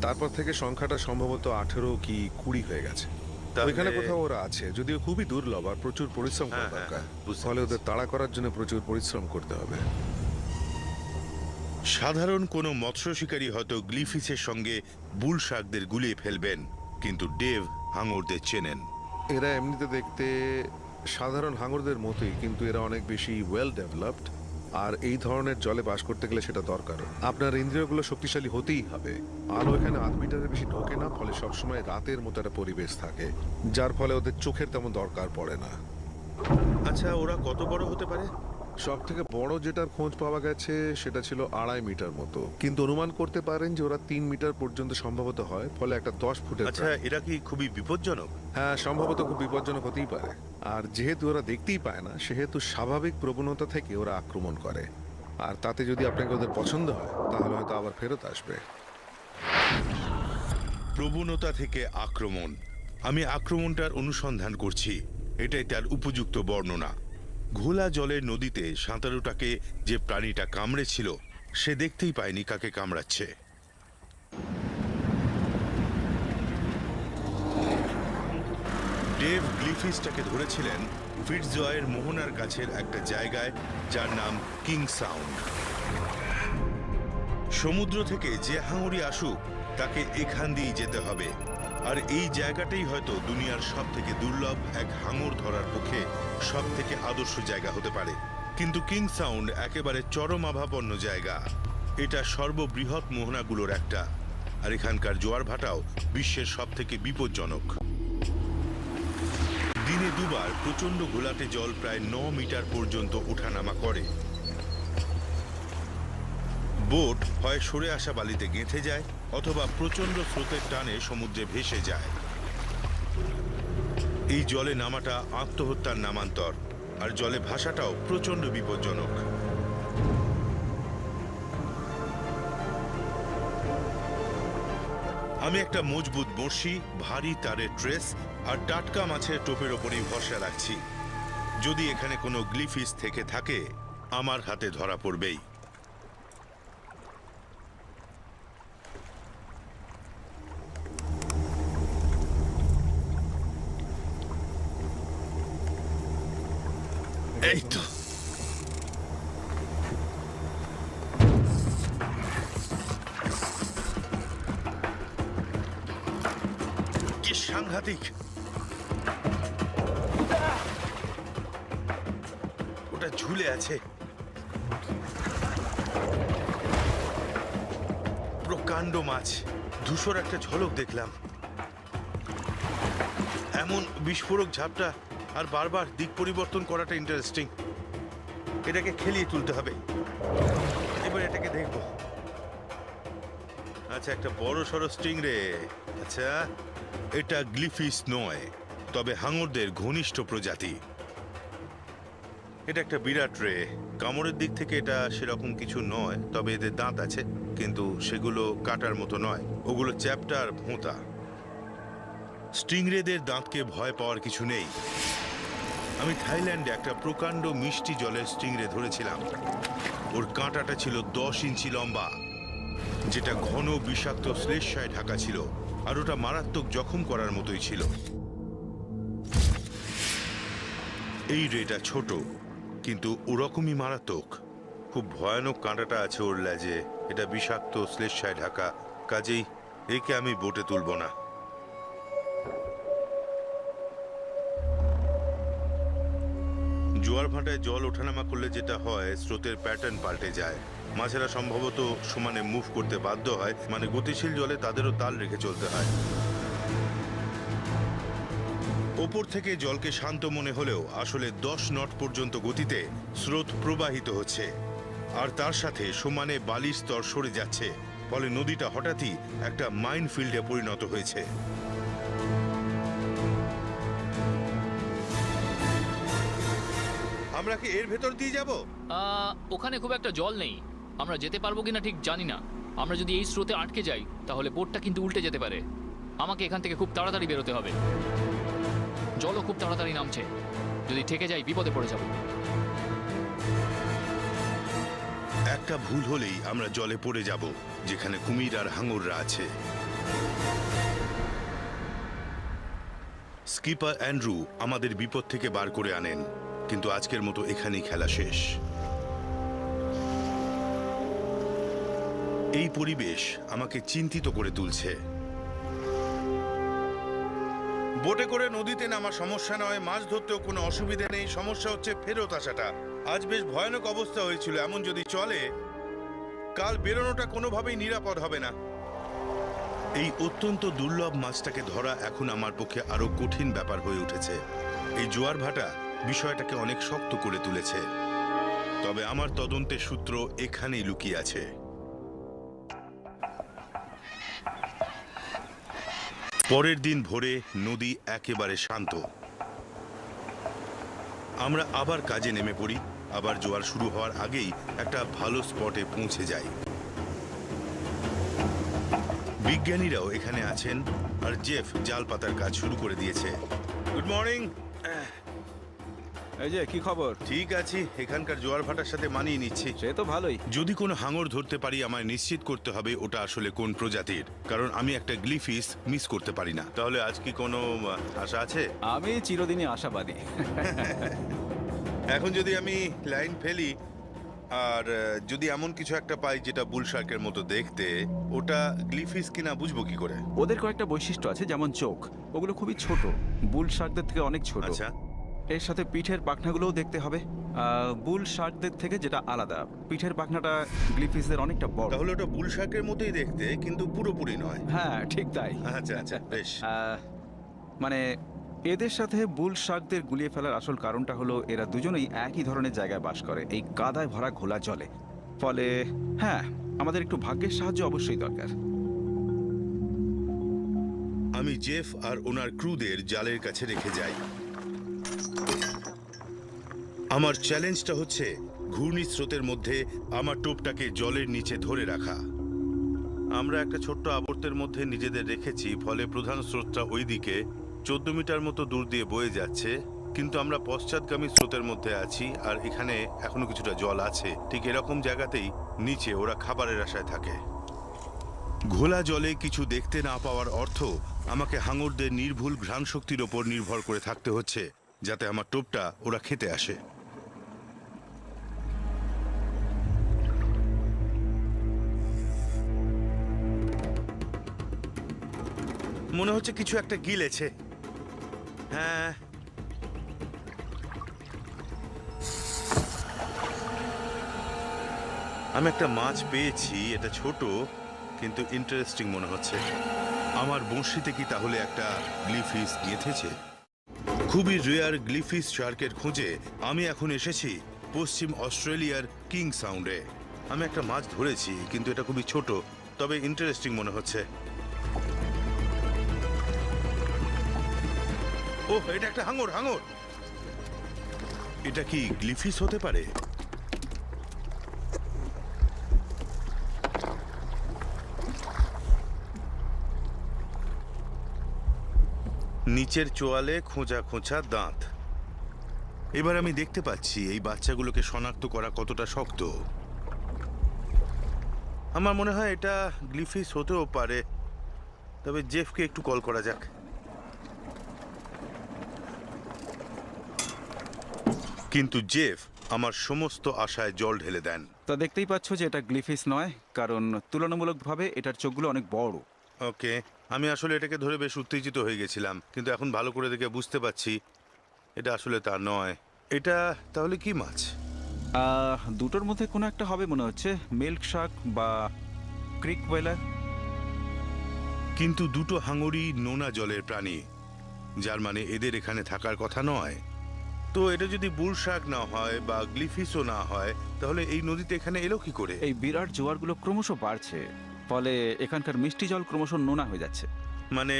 তারপর থেকে সংখ্যাটা সম্ভবত 18 কি 20 হয়ে গেছে। তাহলে- ওইখানে কোথাও ওরা আছে, যদিও খুবই দুর্লভ আর প্রচুর পরিশ্রম করা হ্যাঁ, দরকার। বুঝতে ফলে পেরেছি। ওদের তাড়া করার জন্য প্রচুর পরিশ্রম করতে হবে। সাধারণ কোনো মৎস্য শিকারী হয়তো গ্লিফিসের সঙ্গে বুল শার্কদের গুলিয়ে ফেলবেন, কিন্তু ডেভ হাঙরদের চেনেন। এরা এমনিতে দেখতে সাধারণ হাঙরদের মতোই, কিন্তু এরা অনেক বেশি ওয়েল ডেভেলপড, আর এই ধরনের জলে বাস করতে গেলে সেটা দরকার। আপনার ইন্দ্রিয়গুলো শক্তিশালী হতেই হবে। আলো এখানে 8 মিটারের বেশি ঢোকে না, ফলে সবসময় রাতের মতো একটা পরিবেশ থাকে, যার ফলে ওদের চোখের তেমন দরকার পড়ে না। আচ্ছা, ওরা কত বড় হতে পারে? সব থেকে বড় যেটার খোঁজ পাওয়া গেছে সেটা ছিল 2.5 মিটার মতো, কিন্তু অনুমান করতে পারেন যে ওরা 3 মিটার পর্যন্ত সম্ভবত হয়, ফলে একটা 10 ফুটের আচ্ছা, প্রাণী। এরা কি খুবই বিপজ্জনক? হ্যাঁ, সম্ভবত খুব বিপজ্জনক হতেই পারে। আর যেহেতু ওরা দেখতেই পায় না, সেহেতু স্বাভাবিক প্রবণতা থেকে ওরা আক্রমণ করে। আর তাতে যদি আপনাকে ওদের পছন্দ হয়, তাহলে হয়তো আবার ফেরত আসবে। প্রবণতা থেকে আক্রমণ। আমি আক্রমণটার অনুসন্ধান করছি, এটাই তার উপযুক্ত বর্ণনা। ঘোলা জলের নদীতে সাঁতারুটাকে যে প্রাণীটা কামড়েছিল সে দেখতেই পায়নি কাকে কামড়াচ্ছে। ডেভ গ্লিফিসটাকে ধরেছিলেন ফিটজরয়ের মোহনার কাছের একটা জায়গায়, যার নাম কিং সাউন্ড। সমুদ্র থেকে যে হাঙরি আসুক তাকে এখান দিয়েই যেতে হবে, আর এই জায়গাটাই হয়তো দুনিয়ার সব থেকে দুর্লভ এক হাঙর ধরার পক্ষে সব থেকে আদর্শ জায়গা হতে পারে। কিন্তু কিং সাউন্ড একেবারে চরম আভাপন্ন জায়গা। এটা সর্ববৃহৎ মোহনাগুলোর একটা, আর এখানকার জোয়ার ভাটাও বিশ্বের সব থেকে বিপজ্জনক। দিনে 2 বার প্রচন্ড ঘোলাটে জল প্রায় 9 মিটার পর্যন্ত ওঠানামা করে। বোট হয় সরে আসা বালিতে গেঁথে যায় অথবা প্রচন্ড স্রোতের টানে সমুদ্রে ভেসে যায়। এই জলে নামাটা আত্মহত্যার নামান্তর, আর জলে ভাসাটাও প্রচন্ড বিপজ্জনক। আমি একটা মজবুত বড়শি, ভারী তারের ট্রেস আর টাটকা মাছের টোপের ওপরেই ভরসা রাখছি। যদি এখানে কোনো গ্লিফিশ থেকে থাকে, আমার হাতে ধরা পড়বেই। এই তো, কি সাংঘাতিক! ওটা ঝুলে আছে। প্রকাণ্ড মাছ, ধূসর একটা ঝলক দেখলাম। এমন বিস্ফোরক ঝাপটা আর বারবার দিক পরিবর্তন করাটা ইন্টারেস্টিং। এটাকে খেলিয়ে তুলতে হবে। এবার এটাকে দেখব। আচ্ছা, একটা বড় সড়ো স্টিংরে। আচ্ছা, এটা গ্লিফিশ নয়, তবে হাঙরদের ঘনিষ্ঠ প্রজাতি। এটা একটা বিরাট রে। কামড়ের দিক থেকে এটা সেরকম কিছু নয়, তবে এদের দাঁত আছে, কিন্তু সেগুলো কাটার মতো নয়। ওগুলো চ্যাপ্টা আর ভোঁতা। স্টিংরেদের দাঁতকে ভয় পাওয়ার কিছু নেই। আমি থাইল্যান্ডে একটা প্রকাণ্ড মিষ্টি জলের স্টিংরে ধরেছিলাম। ওর কাঁটাটা ছিল 10 ইঞ্চি লম্বা, যেটা ঘন বিষাক্ত শ্লেষ্মায় ঢাকা ছিল, আর ওটা মারাত্মক জখম করার মতোই ছিল। এই রেটা ছোট, কিন্তু ওরকমই মারাত্মক। খুব ভয়ানক কাঁটাটা আছে ওর লেজে। এটা বিষাক্ত শ্লেষ্মায় ঢাকা, কাজেই একে আমি বোটে তুলব না। জোয়ার ভাটায় জল ওঠানামা করলে যেটা হয়, স্রোতের প্যাটার্ন পাল্টে যায়। মাছেরা সম্ভবত সমানে মুভ করতে বাধ্য হয়, মানে গতিশীল জলে তাদেরও তাল রেখে চলতে হয়। ওপর থেকে জলকে শান্ত মনে হলেও আসলে 10 নট পর্যন্ত গতিতে স্রোত প্রবাহিত হচ্ছে, আর তার সাথে সমানে বালির স্তর সরে যাচ্ছে। ফলে নদীটা হঠাৎই একটা মাইন ফিল্ডে পরিণত হয়েছে। আমরা কি এর ভেতর দিয়ে যাব? ওখানে খুব একটা জল নেই। আমরা যেতে পারবো কিনা ঠিক জানি না। আমরা যদি এই স্রোতে আটকে যাই, তাহলে বোটটা কিন্তু উল্টে যেতে পারে। আমাকে এখান থেকে খুব তাড়াতাড়ি বেরোতে হবে। জলও খুব তাড়াতাড়ি নামছে। যদি ঠেকে যাই, বিপদে পড়ে যাব। একটা ভুল হলেই আমরা জলে পড়ে যাব, যেখানে কুমির আর হাঙররা আছে। স্কিপার অ্যান্ড্রু আমাদের বিপদ থেকে বার করে আনেন, কিন্তু আজকের মতো এখানেই খেলা শেষ। এই পরিবেশ আমাকে চিন্তিত করে তুলছে। বোটে করে নদীতে নামা সমস্যা নয়, মাছ ধরতেও কোনো অসুবিধা নেই। সমস্যা হচ্ছে ফেরত আসাটা। আজ বেশ ভয়ানক অবস্থা হয়েছিল। এমন যদি চলে, কাল বেরোনোটা কোনোভাবেই নিরাপদ হবে না। এই অত্যন্ত দুর্লভ মাছটাকে ধরা এখন আমার পক্ষে আরো কঠিন ব্যাপার হয়ে উঠেছে। এই জোয়ার ভাটা বিষয়টাকে অনেক শক্ত করে তুলেছে, তবে আমার তদন্তের সূত্র এখানেই লুকিয়ে আছে। পরের দিন ভোরে নদী একেবারে শান্ত। আমরা আবার কাজে নেমে পড়ি। আবার জোয়ার শুরু হওয়ার আগেই একটা ভালো স্পটে পৌঁছে যাই। বিজ্ঞানীরাও এখানে আছেন, আর জেফ জাল পাতার কাজ শুরু করে দিয়েছে। Good morning. এই যে কি খবর? ঠিক আছি, এখানকার জোয়ার ভাটার সাথে মানিয়ে নিচ্ছি। সে তো ভালোই। যদি কোনো হাঙর ধরতে পারি, আমায় নিশ্চিত করতে হবে ওটা আসলে কোন প্রজাতির, কারণ আমি একটা গ্লিফিশ মিস করতে পারি না। তাহলে আজ কি কোনো আশা আছে? আমি চিরদিনই আশাবাদী। এখন যদি আমি লাইন ফেলি আর যদি এমন কিছু একটা পাই যেটা বুল শার্কের মতো দেখতে, ওটা গ্লিফিশ কিনা বুঝবো কি করে? ওদের কয়েকটা বৈশিষ্ট্য আছে, যেমন চোখ, ওগুলো খুবই ছোট, বুল শার্কদের থেকে অনেক ছোট। আচ্ছা, এর সাথে পিঠের পাখনাগুলোও দেখতে হবে বুল শার্কদের থেকে, যেটা আলাদা। পিঠের পাখনাটা গ্লিফিশদের অনেকটা বড়। তাহলে ওটা বুল শার্কের মতোই দেখতে, কিন্তু পুরোপুরি নয়। হ্যাঁ, ঠিক তাই। আচ্ছা আচ্ছা, বেশ। মানে এদের সাথে বুল শার্কদের গুলিয়ে ফেলার আসল কারণটা হলো এরা দুজনেই একই ধরনের জায়গায় বাস করে, এই কাদায় ভরা ঘোলা জলে। ফলে হ্যাঁ, আমাদের একটু ভাগ্যের সাহায্য অবশ্যই দরকার। আমি জেফ আর ওনার ক্রুদের জালের কাছে রেখে যাই। আমার চ্যালেঞ্জটা হচ্ছে ঘূর্ণি স্রোতের মধ্যে আমার টোপটাকে জলের নিচে ধরে রাখা। আমরা একটা ছোট্ট আবর্তের মধ্যে নিজেদের রেখেছি, ফলে প্রধান স্রোতটা ওই দিকে 14 মিটার মতো দূর দিয়ে বয়ে যাচ্ছে, কিন্তু আমরা পশ্চাৎগামী স্রোতের মধ্যে আছি আর এখানে এখনো কিছুটা জল আছে। ঠিক এরকম জায়গাতেই নিচে ওরা খাবারের আশায় থাকে। ঘোলা জলে কিছু দেখতে না পাওয়ার অর্থ আমাকে হাঙরদের নির্ভুল ঘ্রাণ শক্তির ওপর নির্ভর করে থাকতে হচ্ছে, যাতে আমার টোপটা ওরা খেতে আসে। মনে হচ্ছে কিছু একটা গিলেছে। হ্যাঁ, আমি একটা মাছ পেয়েছি। এটা ছোট কিন্তু ইন্টারেস্টিং মনে হচ্ছে। আমার বঁড়শিতে কি তাহলে একটা গ্লিফিশ গেঁথেছে? খুবই রেয়ার গ্লিফিশ শার্কের খোঁজে আমি এখন এসেছি পশ্চিম অস্ট্রেলিয়ার কিং সাউন্ডে। আমি একটা মাছ ধরেছি, কিন্তু এটা খুবই ছোট, তবে ইন্টারেস্টিং মনে হচ্ছে। ওহ, এটা একটা হাঙর। হাঙর, এটা কি গ্লিফিশ হতে পারে? নিচের চোয়ালে খোঁচা খোঁচা দাঁত। এবার আমি দেখতে পাচ্ছি এই বাচ্চাগুলোকে শনাক্ত করা কতটা শক্ত। আমার মনে হয় এটা গ্লিফিশ হতেও পারে, তবে জেফকে একটু কল করা যাক। কিন্তু জেফ আমার সমস্ত আশায় জল ঢেলে দেন। তা দেখতেই পাচ্ছ যে এটা গ্লিফিশ নয়, কারণ তুলনামূলকভাবে এটার চোখগুলো অনেক বড়। ওকে, আমি আসলে এটাকে ধরে বেশ উত্তেজিত হয়ে গেছিলাম, কিন্তু এখন ভালো করে দেখে বুঝতে পারছি এটা আসলে তা নয়। এটা তাহলে কি মাছ? দুটোর মধ্যে কোনো একটা হবে মনে হচ্ছে, মিল্ক শার্ক বা ক্রিক ওয়েলার। কিন্তু দুটো হাঙরই নোনা জলের প্রাণী, যার মানে এদের এখানে থাকার কথা নয়। তো এটা যদি বুল শার্ক না হয় বা গ্লিফিশও না হয়, তাহলে এই নদীতে এখানে এলো কি করে? এই বিরাট জোয়ারগুলো ক্রমশ বাড়ছে, ফলে এখানকার মিষ্টি জল ক্রমশ নোনা হয়ে যাচ্ছে। মানে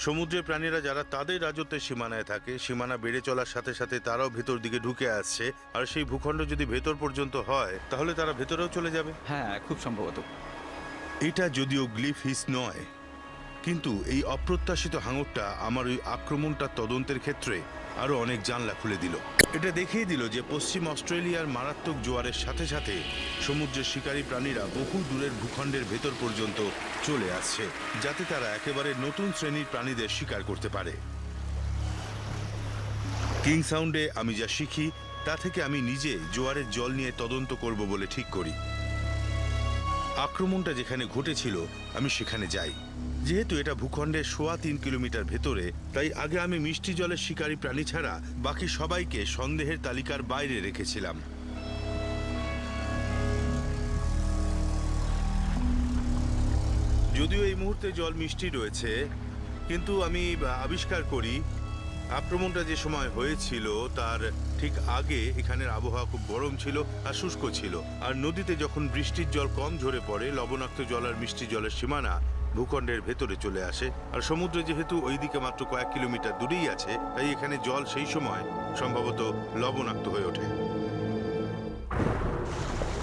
সমুদ্রের প্রাণীরা যারা তাদের রাজত্বের সীমানায় থাকে, সীমানা বেড়ে চলার সাথে সাথে তারাও ভেতর দিকে ঢুকে আসছে, আর সেই ভূখণ্ড যদি ভেতর পর্যন্ত হয় তাহলে তারা ভেতরেও চলে যাবে। হ্যাঁ, খুব সম্ভবত। এটা যদিও গ্লিফিশ নয়, কিন্তু এই অপ্রত্যাশিত হাঙরটা আমার ওই আক্রমণটার তদন্তের ক্ষেত্রে আরো অনেক জানলা খুলে দিল। এটা দেখিয়ে দিল যে পশ্চিম অস্ট্রেলিয়ার মারাত্মক জোয়ারের সাথে সাথে সমুদ্রের শিকারী প্রাণীরা বহু দূরের ভূখণ্ডের ভেতর পর্যন্ত চলে আসছে, যাতে তারা একেবারে নতুন শ্রেণীর প্রাণীদের শিকার করতে পারে। কিং সাউন্ডে আমি যা শিখি তা থেকে আমি নিজে জোয়ারের জল নিয়ে তদন্ত করব বলে ঠিক করি। আক্রমণটা যেখানে ঘটেছিল আমি সেখানে যাই। যেহেতু এটা ভূখণ্ডের 3.25 কিলোমিটার ভেতরে, তাই আগে আমি মিষ্টি জলের শিকারী প্রাণী ছাড়া বাকি সবাইকে সন্দেহের তালিকার বাইরে রেখেছিলাম। যদিও এই মুহূর্তে জল মিষ্টি রয়েছে, কিন্তু আমি আবিষ্কার করি আক্রমণটা যে সময় হয়েছিল তার ঠিক আগে এখানের আবহাওয়া খুব গরম ছিল আর শুষ্ক ছিল, আর নদীতে যখন বৃষ্টির জল কম ঝরে পড়ে লবণাক্ত জল আর মিষ্টি জলের সীমানা ভূখণ্ডের ভেতরে চলে আসে। আর সমুদ্র যেহেতু ওইদিকে মাত্র কয়েক কিলোমিটার দূরেই আছে, তাই এখানে জল সেই সময় সম্ভবত লবণাক্ত হয়ে ওঠে।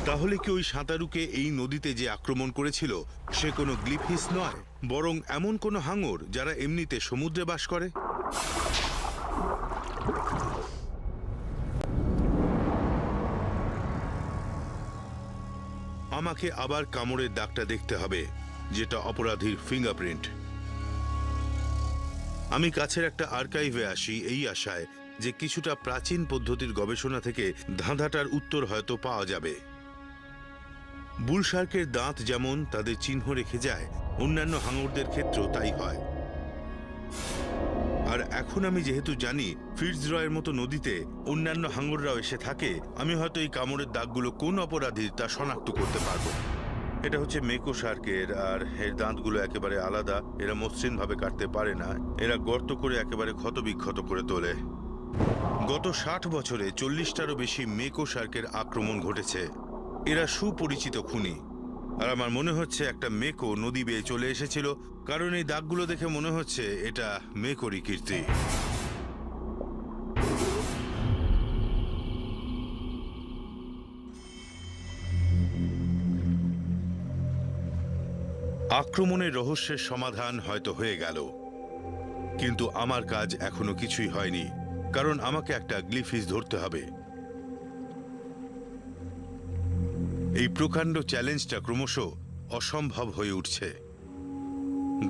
তাহলে কি ওই সাঁতারুকে এই নদীতে যে আক্রমণ করেছিল সে কোনো গ্লিফিশ নয়, বরং এমন কোনো হাঙর যারা এমনিতে সমুদ্রে বাস করে? আমাকে আবার কামড়ের দাগটা দেখতে হবে, যেটা অপরাধীর ফিঙ্গারপ্রিন্ট। আমি কাছের একটা আর্কাইভে আসি এই আশায় যে কিছুটা প্রাচীন পদ্ধতির গবেষণা থেকে ধাঁধাটার উত্তর হয়তো পাওয়া যাবে। বুল শার্কের দাঁত যেমন তাদের চিহ্ন রেখে যায়, অন্যান্য হাঙরদের ক্ষেত্রেও তাই হয়। আর এখন আমি যেহেতু জানি ফিটজরয়ের মতো নদীতে অন্যান্য হাঙররাও এসে থাকে, আমি হয়তো এই কামড়ের দাগগুলো কোন অপরাধীর তা শনাক্ত করতে পারবো। এটা হচ্ছে মেকো শার্কের, আর এর দাঁতগুলো একেবারে আলাদা। এরা মসৃণভাবে কাটতে পারে না, এরা গর্ত করে একেবারে ক্ষতবিক্ষত করে তোলে। গত 60 বছরে 40টারও বেশি মেকো শার্কের আক্রমণ ঘটেছে। এরা সুপরিচিত খুনি, আর আমার মনে হচ্ছে একটা মেকো নদী বেয়ে চলে এসেছিল, কারণ এই দাগগুলো দেখে মনে হচ্ছে এটা মেকোরই কীর্তি। আক্রমণের রহস্যের সমাধান হয়তো হয়ে গেল, কিন্তু আমার কাজ এখনো কিছুই হয়নি, কারণ আমাকে একটা গ্লিফিস ধরতে হবে। এই প্রকাণ্ড চ্যালেঞ্জটা ক্রমশ অসম্ভব হয়ে উঠছে।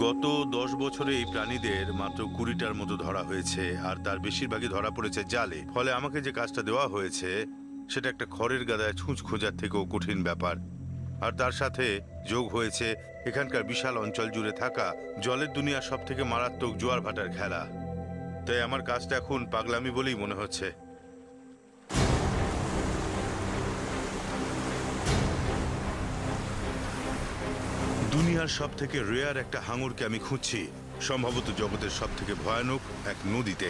গত 10 বছরে এই প্রাণীদের মাত্র 20টার মতো ধরা হয়েছে, আর তার বেশিরভাগই ধরা পড়েছে জালে। ফলে আমাকে যে কাজটা দেওয়া হয়েছে সেটা একটা খড়ের গাদায় ছুঁচ খোঁজার থেকেও কঠিন ব্যাপার। আর তার সাথে যোগ হয়েছে এখানকার বিশাল অঞ্চল জুড়ে থাকা জলের দুনিয়ার সব থেকে মারাত্মক জোয়ার ভাটার খেলা। তাই আমার কাজটা এখন পাগলামি বলেই মনে হচ্ছে। দুনিয়ার সব থেকে রেয়ার একটা হাঙরকে আমি খুঁজছি, সম্ভবত জগতের সব থেকে ভয়ানক এক নদীতে।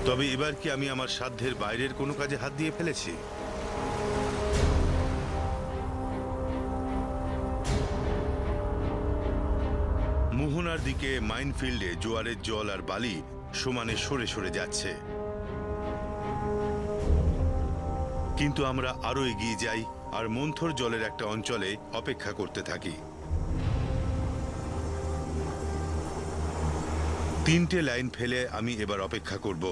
তবে এবার কি আমি আমার সাধ্যের বাইরের কোনো কাজে হাত দিয়ে ফেলেছি? মোহনার দিকে মাইনফিল্ডে জোয়ারের জল আর বালি সমানে সরে সরে যাচ্ছে, কিন্তু আমরা আরো এগিয়ে যাই আর মন্থর জলের একটা অঞ্চলে অপেক্ষা করতে থাকি। 3টে লাইন ফেলে আমি এবার অপেক্ষা করব।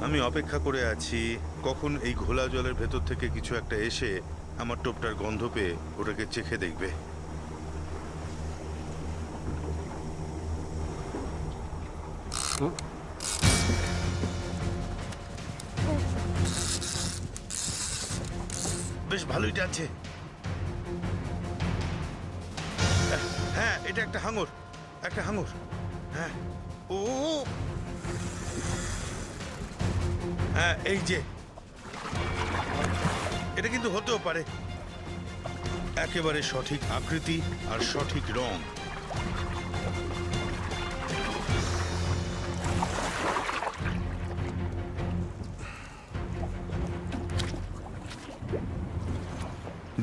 আমি অপেক্ষা করে আছি কখন এই ঘোলা জলের ভেতর থেকে কিছু একটা এসে আমার টোপটার গন্ধ পেয়ে ওটাকে চেখে দেখবে। বেশ ভালোই টানছে। হ্যাঁ, এটা একটা হাঙর, একটা হাঙর। হ্যাঁ, ও হ্যাঁ, এই যে এটা কিন্তু হতেও পারে। একেবারে সঠিক আকৃতি আর সঠিক রং।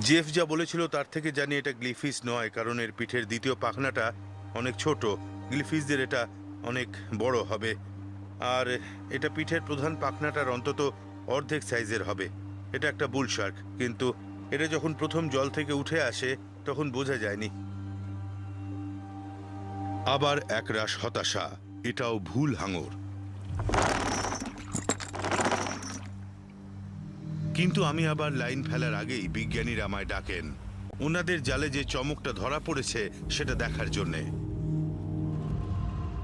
জেফ যা বলেছিল তার থেকে জানি এটা গ্লিফিস নয়, কারণ এর পিঠের দ্বিতীয় পাখনাটা অনেক ছোট। গ্লিফিসদের এটা অনেক বড় হবে, আর এটা পিঠের প্রধান পাখনাটার অন্তত অর্ধেক সাইজের হবে। এটা একটা বুল শার্ক, কিন্তু এটা যখন প্রথম জল থেকে উঠে আসে তখন বোঝা যায়নি। আবার একরাশ হতাশা, এটাও ভুল হাঙর। কিন্তু আমি আবার লাইন ফেলার আগেই বিজ্ঞানীরা আমায় ডাকেন ওনাদের জালে যে চমকটা ধরা পড়েছে সেটা দেখার জন্যে।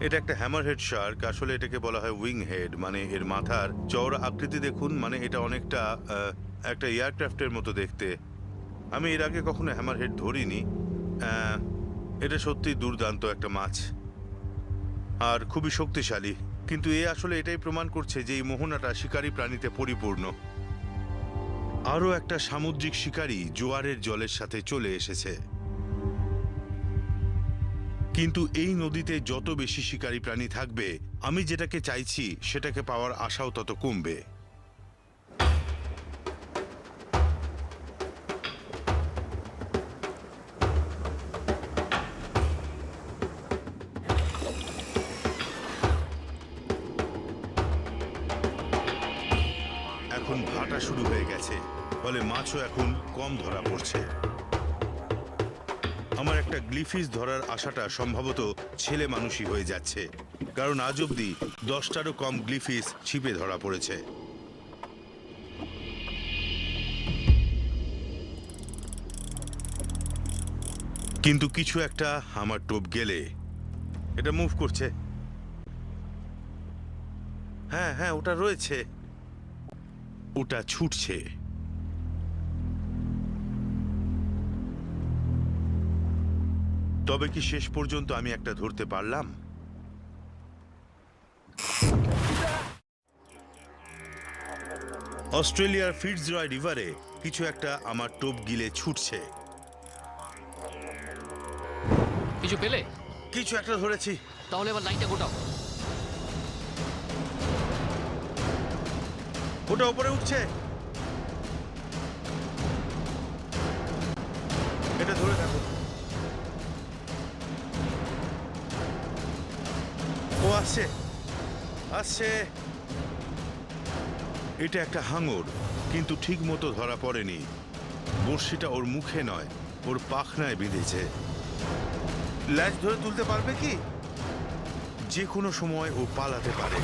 এটা একটা হ্যামারহেড শার্ক, আসলে এটাকে বলা হয় উইং হেড, মানে এর মাথার চওড়া আকৃতি দেখুন, মানে এটা অনেকটা একটা এয়ারক্রাফটের মতো দেখতে। আমি এর আগে কখনো হ্যামারহেড ধরিনি। এটা সত্যি দুর্দান্ত একটা মাছ আর খুবই শক্তিশালী, কিন্তু এ আসলে এটাই প্রমাণ করছে যে এই মোহনাটা শিকারী প্রাণীতে পরিপূর্ণ। আরও একটা সামুদ্রিক শিকারী জোয়ারের জলের সাথে চলে এসেছে, কিন্তু এই নদীতে যত বেশি শিকারী প্রাণী থাকবে, আমি যেটাকে চাইছি সেটাকে পাওয়ার আশাও তত কমবে। এখন ভাটা শুরু হয়ে গেছে, ফলে মাছও এখন কম ধরা পড়ছে। আমার একটা গ্লিফিস ধরার আশাটা সম্ভবত ছেলে মানুষই হয়ে যাচ্ছে, কারণ আজ অব্দি 10টারও কম গ্লিফিস ছিপে ধরা পড়েছে। কিন্তু কিছু একটা আমার টোপ গেলে এটা মুভ করছে। হ্যাঁ হ্যাঁ, ওটা রয়েছে, ওটা ছুটছে। তবে কি শেষ পর্যন্ত আমি একটা ধরতে পারলাম? অস্ট্রেলিয়ার ফিটজরয় রিভারে কিছু একটা আমার টোপ গিলে ছুটছে। কিছু পেলে? কিছু একটা ধরেছি। তাহলে এবার লাইনটা গোটাও। ওটা উপরে উঠছে। এটা ধরে থাকো। ও আসছে, আসছে। এটা একটা হাঙর, কিন্তু ঠিক মতো ধরা পড়েনি। বড়শিটা ওর মুখে নয়, ওর পাখনায় বিঁধেছে। ল্যাজ ধরে তুলতে পারবে কি? যে কোনো সময় ও পালাতে পারে।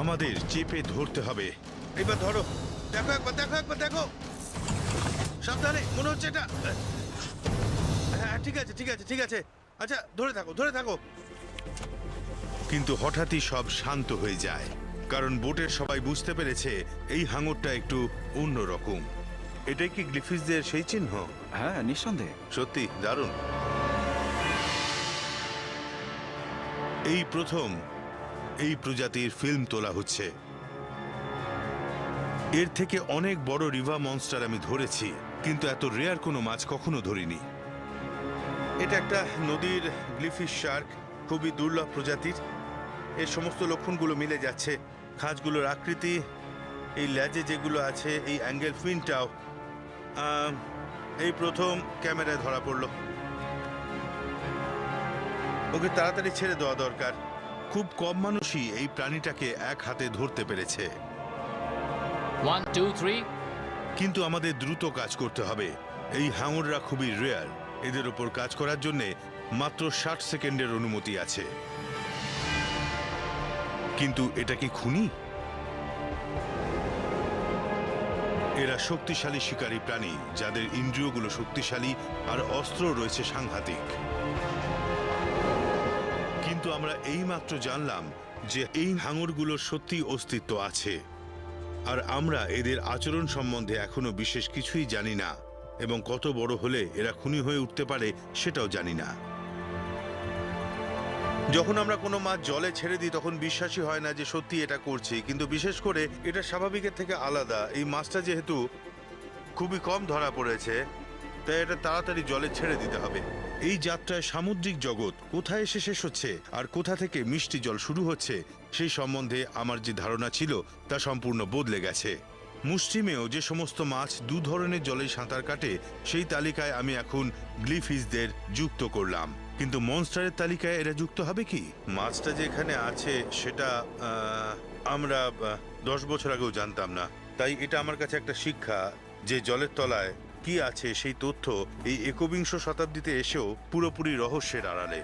আমাদের চেপে ধরতে হবে। এবার ধরো, দেখো একবার, দেখো একবার, দেখো। সাবধানে, মনে হচ্ছে এটা। হ্যাঁ, ঠিক আছে, ঠিক আছে, ঠিক আছে। আচ্ছা, ধরে থাকো, ধরে থাকো। কিন্তু হঠাৎই সব শান্ত হয়ে যায়, কারণ বোটের সবাই বুঝতে পেরেছে এই হাঙরটা একটু অন্যরকম। এটাই কি গ্লিফিসদের সেই চিহ্ন? হ্যাঁ, নিঃসন্দেহে। সত্যি দারুণ। এই প্রথম এই প্রজাতির ফিল্ম তোলা হচ্ছে। এর থেকে অনেক বড় রিভার মনস্টার আমি ধরেছি, কিন্তু এত রেয়ার কোনো মাছ কখনো ধরিনি। এটা একটা নদীর গ্লিফিশ শার্ক, খুবই দুর্লভ প্রজাতির। এর সমস্ত লক্ষণগুলো মিলে যাচ্ছে। খাঁজগুলোর আকৃতি, এই ল্যাজে যেগুলো আছে, এই অ্যাঙ্গেল ফিনটাও। এই প্রথম ক্যামেরায় ধরা পড়লো। ওকে তাড়াতাড়ি ছেড়ে দেওয়া দরকার। খুব কম মানুষই এই প্রাণীটাকে এক হাতে ধরতে পেরেছে। 1 2 3 কিন্তু আমাদের দ্রুত কাজ করতে হবে। এই হাঙররা খুবই রেয়ার। এদের ওপর কাজ করার জন্য মাত্র 60 সেকেন্ডের অনুমতি আছে। কিন্তু এটা কি খুনি? এরা শক্তিশালী শিকারী প্রাণী, যাদের ইন্দ্রিয়গুলো শক্তিশালী আর অস্ত্র রয়েছে সাংঘাতিক। কিন্তু আমরা এইমাত্র জানলাম যে এই হাঙরগুলোর সত্যি অস্তিত্ব আছে, আর আমরা এদের আচরণ সম্বন্ধে এখনো বিশেষ কিছুই জানি না, এবং কত বড় হলে এরা খুনি হয়ে উঠতে পারে সেটাও জানি না। যখন আমরা কোনো মাছ জলে ছেড়ে দিই তখন বিশ্বাসই হয় না যে সত্যি এটা করছি, কিন্তু বিশেষ করে এটা স্বাভাবিকের থেকে আলাদা। এই মাছটা যেহেতু খুবই কম ধরা পড়েছে, তাই এটা তাড়াতাড়ি জলে ছেড়ে দিতে হবে। এই যাত্রায় সামুদ্রিক জগৎ কোথায় এসে শেষ হচ্ছে আর কোথা থেকে মিষ্টি জল শুরু হচ্ছে সেই সম্বন্ধে আমার যে ধারণা ছিল তা সম্পূর্ণ বদলে গেছে। মুষ্টিমেয় যে সমস্ত মাছ দু ধরনের জলে সাঁতার কাটে সেই তালিকায় আমি এখন গ্লিফিসদের যুক্ত করলাম, কিন্তু মনস্টারের তালিকায় এরা যুক্ত হবে কি? মাছটা যে এখানে আছে সেটা আমরা 10 বছর আগেও জানতাম না। তাই এটা আমার কাছে একটা শিক্ষা যে জলের তলায় কি আছে সেই তথ্য এই একবিংশ শতাব্দীতে এসেও পুরোপুরি রহস্যের আড়ালে।